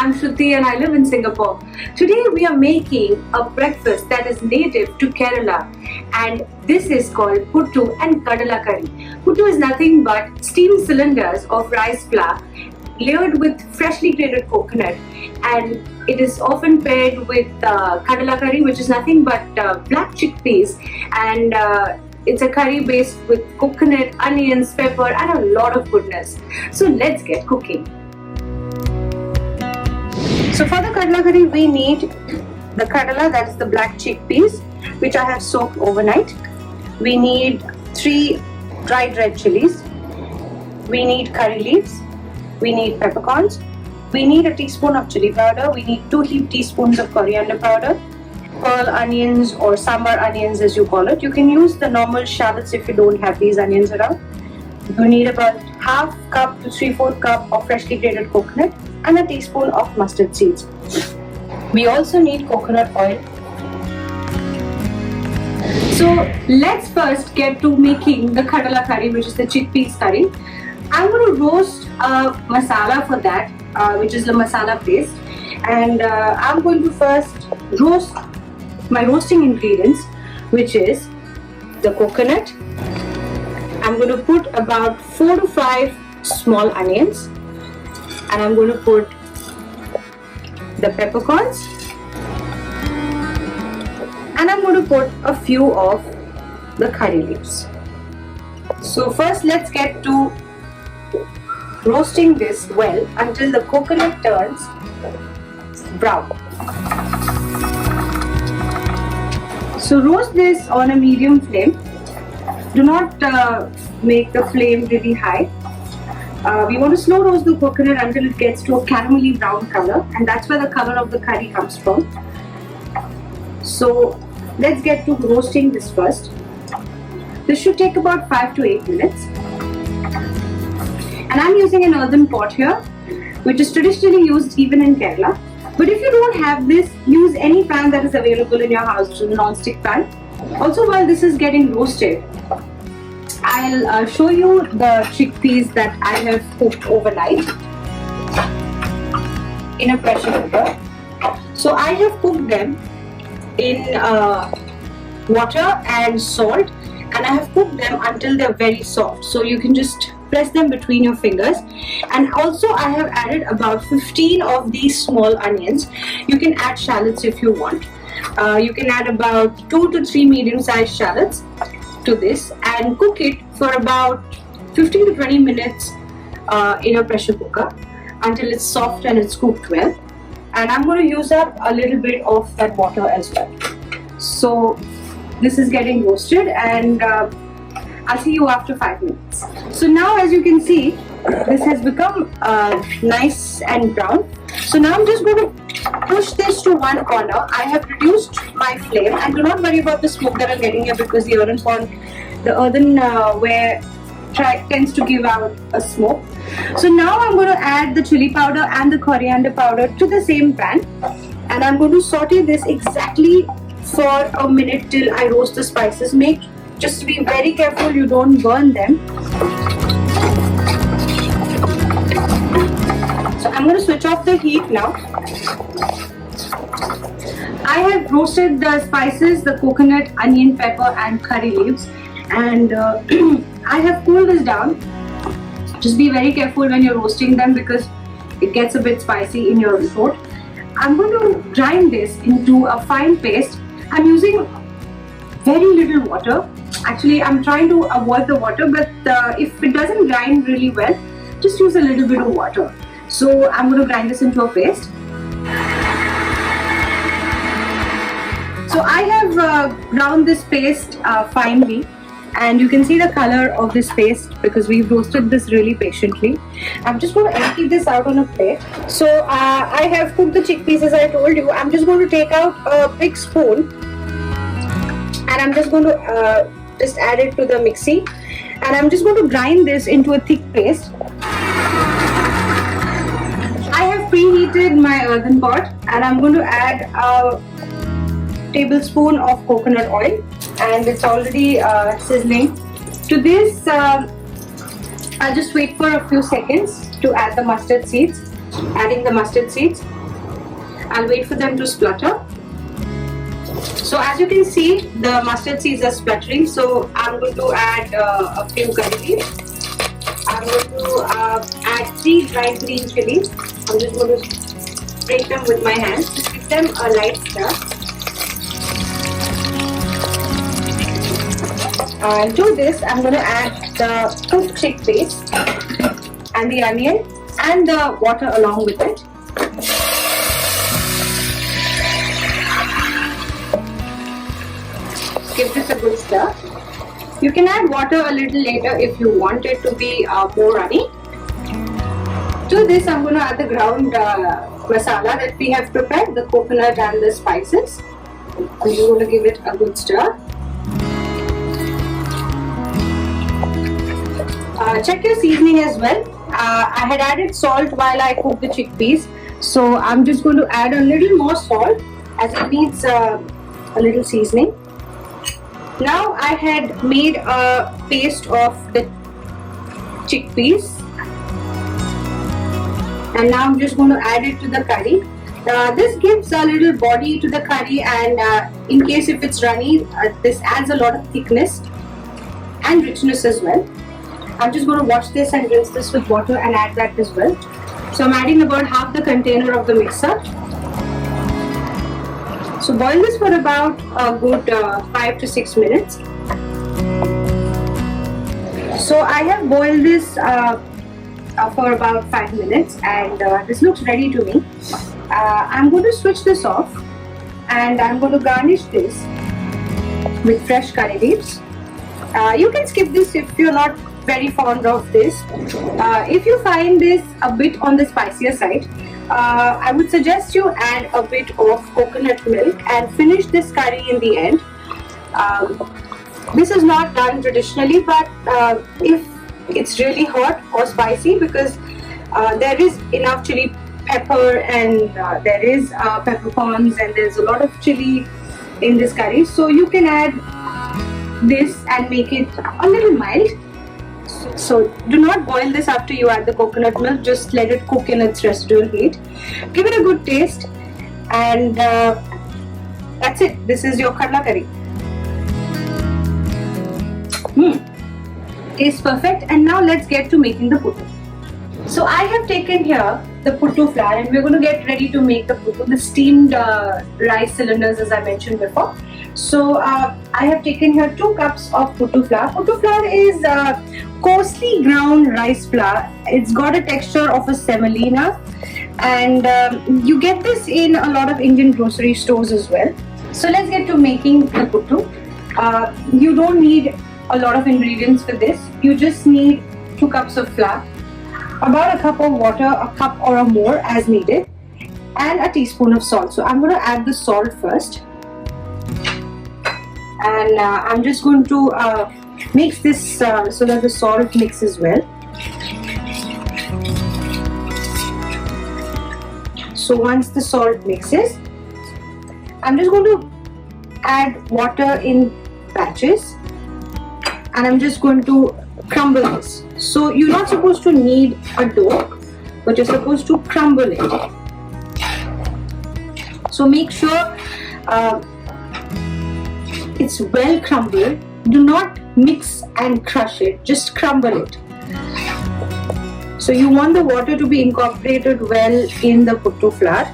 I'm Shruti and I live in Singapore. Today we are making a breakfast that is native to Kerala, and this is called Puttu and Kadala Curry. Puttu is nothing but steam cylinders of rice flour layered with freshly grated coconut, and it is often paired with Kadala Curry, which is nothing but black chickpeas, and it's a curry based with coconut, onions, pepper and a lot of goodness. So let's get cooking. So for the kadala curry we need the kadala, that is the black chickpeas, which I have soaked overnight. We need 3 dried red chillies. We need curry leaves. We need peppercorns. We need a teaspoon of chilli powder. We need 2 heaped teaspoons of coriander powder. Pearl onions or sambar onions as you call it. You can use the normal shallots if you don't have these onions around. You need about half cup to 3/4 cup of freshly grated coconut and a teaspoon of mustard seeds. We also need coconut oil. So let's first get to making the kadala curry, which is the chickpeas curry. I'm going to roast masala for that, which is the masala paste, and I'm going to first roast my roasting ingredients, which is the coconut. I'm going to put about 4 to 5 small onions, and I'm going to put the peppercorns, and I'm going to put a few of the curry leaves. So first let's get to roasting this well until the coconut turns brown. So roast this on a medium flame. Do not make the flame really high. We want to slow roast the coconut until it gets to a caramelly brown color, and that's where the color of the curry comes from. So let's get to roasting this first. This should take about 5 to 8 minutes. And I'm using an earthen pot here, which is traditionally used even in Kerala. But if you don't have this, use any pan that is available in your house, which is a non-stick pan. Also, while this is getting roasted, I'll show you the chickpeas that I have cooked overnight in a pressure cooker. So I have cooked them in water and salt, and I have cooked them until they're very soft. So you can just press them between your fingers. And also I have added about 15 of these small onions. You can add shallots if you want. You can add about 2 to 3 medium-sized shallots to this and cook it for about 15 to 20 minutes in a pressure cooker until it's soft and it's cooked well. And I'm going to use up a little bit of that water as well. So this is getting roasted, and I'll see you after 5 minutes. So now, as you can see, this has become nice and brown. So now I'm just going to push this to one corner. I have reduced my flame, and do not worry about the smoke that I'm getting here, because the earthenware tends to give out a smoke. So now I'm going to add the chili powder and the coriander powder to the same pan, and I'm going to saute this exactly for a minute till I roast the spices. Just be very careful you don't burn them. So I'm going to switch off the heat now. I have roasted the spices, the coconut, onion, pepper and curry leaves, and I have cooled this down. Just be very careful when you're roasting them, because it gets a bit spicy in your throat. I'm going to grind this into a fine paste. I'm using very little water. Actually, I'm trying to avoid the water, but if it doesn't grind really well, just use a little bit of water. So I'm going to grind this into a paste. So I have ground this paste finely, and you can see the color of this paste because we've roasted this really patiently. I'm just going to empty this out on a plate. So I have cooked the chickpeas as I told you. I'm just going to take out a big spoon, and I'm just going to just add it to the mixie, and I'm just going to grind this into a thick paste. I have preheated my earthen pot, and I'm going to add a tablespoon of coconut oil, and it's already sizzling. To this I'll just wait for a few seconds to add the mustard seeds. Adding the mustard seeds. I'll wait for them to splutter. So as you can see, the mustard seeds are spluttering. So I'm going to add a few curry leaves. I'm going to add 3 dried green chillies. I'm just going to break them with my hands. Just give them a light stir. To this, I'm going to add the cooked chickpeas and the onion and the water along with it. Give this a good stir. You can add water a little later if you want it to be more runny. To this, I'm going to add the ground masala that we have prepared, the coconut and the spices. I'm just going to give it a good stir. Check your seasoning as well. I had added salt while I cooked the chickpeas, so I'm just going to add a little more salt as it needs a little seasoning. Now I had made a paste of the chickpeas, and now I'm just going to add it to the curry. This gives a little body to the curry, and in case if it's runny, this adds a lot of thickness and richness as well. I'm just going to wash this and rinse this with water and add that as well. So I'm adding about half the container of the mixer. So boil this for about a good 5 to 6 minutes. So I have boiled this for about 5 minutes, and this looks ready to me. I'm going to switch this off, and I'm going to garnish this with fresh curry leaves. You can skip this if you're not very fond of this. If you find this a bit on the spicier side, I would suggest you add a bit of coconut milk and finish this curry in the end. This is not done traditionally, but if it's really hot or spicy, because there is enough chili pepper and there is peppercorns and there's a lot of chili in this curry, so you can add this and make it a little mild. So do not boil this after you add the coconut milk, just let it cook in its residual heat. Give it a good taste, and that's it. This is your kadala curry. Tastes perfect. And now let's get to making the putto. So I have taken here the putto flour, and we're going to get ready to make the putto, the steamed rice cylinders as I mentioned before. So I have taken here 2 cups of putto flour. Putto flour is coarsely ground rice flour. It's got a texture of a semolina, and you get this in a lot of Indian grocery stores as well. So let's get to making the putto. You don't need a lot of ingredients for this. You just need 2 cups of flour, about a cup of water, a cup or more as needed, and a teaspoon of salt. So I'm going to add the salt first, and I'm just going to mix this so that the salt mixes well. So once the salt mixes, I'm just going to add water in batches, and I'm just going to crumble this. So you're not supposed to knead a dough, but you're supposed to crumble it. So make sure it's well crumbled. Do not mix and crush it, just crumble it. So you want the water to be incorporated well in the putto flour,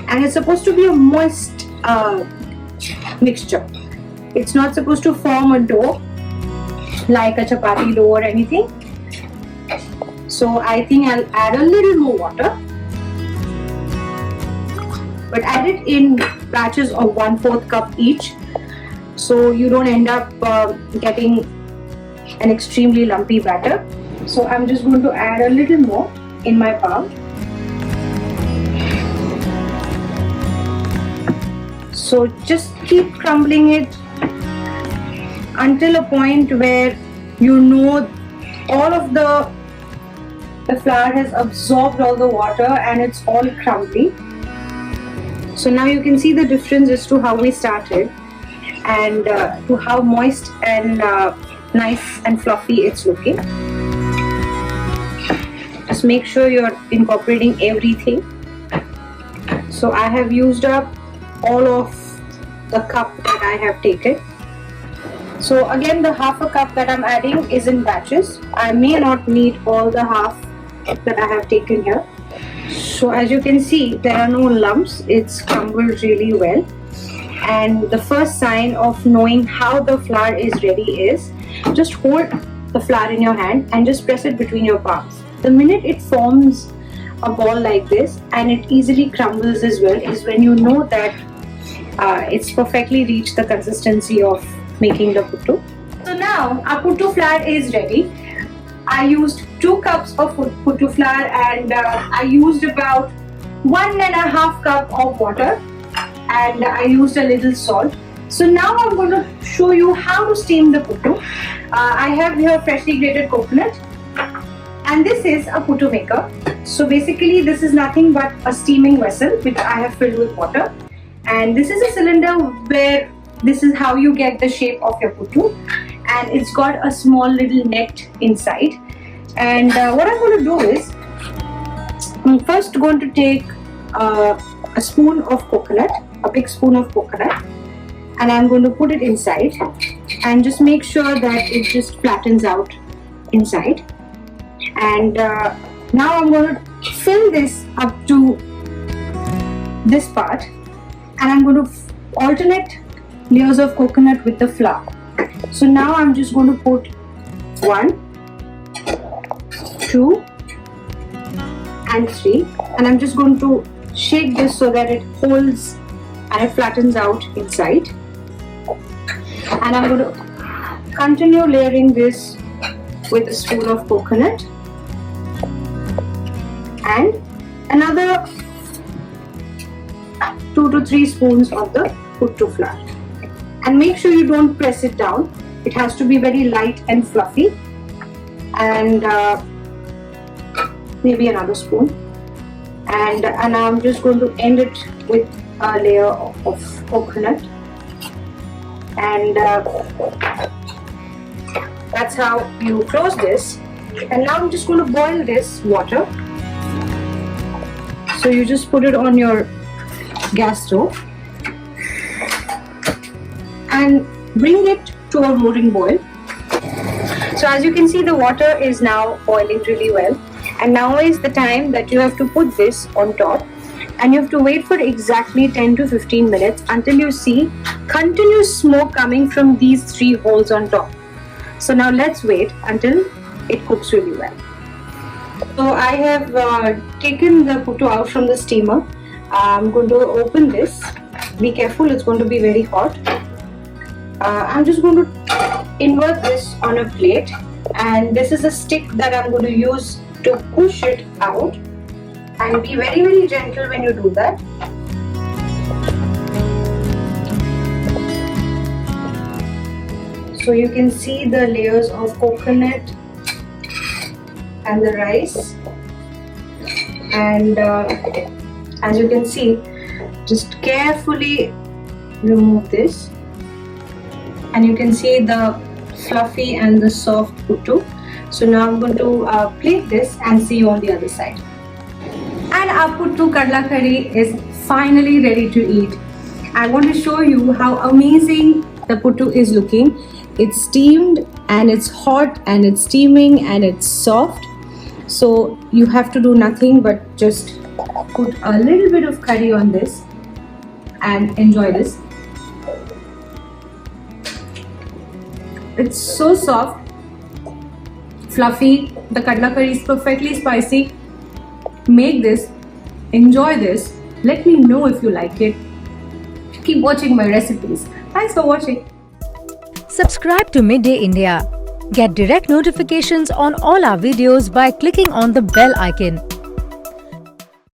and it's supposed to be a moist mixture. It's not supposed to form a dough like a chapati dough or anything. So I think I'll add a little more water, but add it in batches of 1/4 cup each, so you don't end up getting an extremely lumpy batter. So I'm just going to add a little more in my bowl. So just keep crumbling it until a point where you know all of the flour has absorbed all the water and it's all crumbly. So now you can see the difference as to how we started and to how moist and nice and fluffy it's looking. Just make sure you're incorporating everything. So I have used up all of the cup that I have taken. So again, the half a cup that I'm adding is in batches. I may not need all the half that I have taken here. So as you can see, there are no lumps. It's crumbled really well. And the first sign of knowing how the flour is ready is just hold the flour in your hand and just press it between your palms. The minute it forms a ball like this and it easily crumbles as well is when you know that it's perfectly reached the consistency of making the puttu. So now our puttu flour is ready. I used 2 cups of puttu flour and I used about 1.5 cup of water, and I used a little salt. So now I'm going to show you how to steam the puttu. I have here freshly grated coconut, and this is a puttu maker. So basically this is nothing but a steaming vessel which I have filled with water, and this is a cylinder where this is how you get the shape of your puttu, and it's got a small little net inside. And what I'm going to do is I'm first going to take a spoon of coconut, a big spoon of coconut, and I'm going to put it inside and just make sure that it just flattens out inside. And now I'm going to fill this up to this part, and I'm going to alternate layers of coconut with the flour. So now I'm just going to put 1, 2 and 3, and I'm just going to shake this so that it holds and it flattens out inside. And I'm going to continue layering this with a spoon of coconut and another 2 to 3 spoons of the puttu flour. And make sure you don't press it down. It has to be very light and fluffy. And maybe another spoon. And I'm just going to end it with a layer of coconut. And that's how you close this. And now I'm just going to boil this water. So you just put it on your gas stove and bring it to a roaring boil. So as you can see, the water is now boiling really well, and now is the time that you have to put this on top, and you have to wait for exactly 10 to 15 minutes until you see continuous smoke coming from these 3 holes on top. So now let's wait until it cooks really well. So I have taken the puttu out from the steamer. I'm going to open this. Be careful, it's going to be very hot. I'm just going to invert this on a plate, and this is a stick that I'm going to use to push it out, and be very, very gentle when you do that. So you can see the layers of coconut and the rice, and as you can see, just carefully remove this, and you can see the fluffy and the soft puttu. So now I'm going to plate this and see you on the other side. And our Puttu Kadala Curry is finally ready to eat. I want to show you how amazing the puttu is looking. It's steamed and it's hot and it's steaming and it's soft. So you have to do nothing but just put a little bit of curry on this and enjoy this. It's so soft, fluffy. The Kadala Curry is perfectly spicy. Make this, enjoy this. Let me know if you like it. Keep watching my recipes. Thanks for watching. Subscribe to Midday India. Get direct notifications on all our videos by clicking on the bell icon.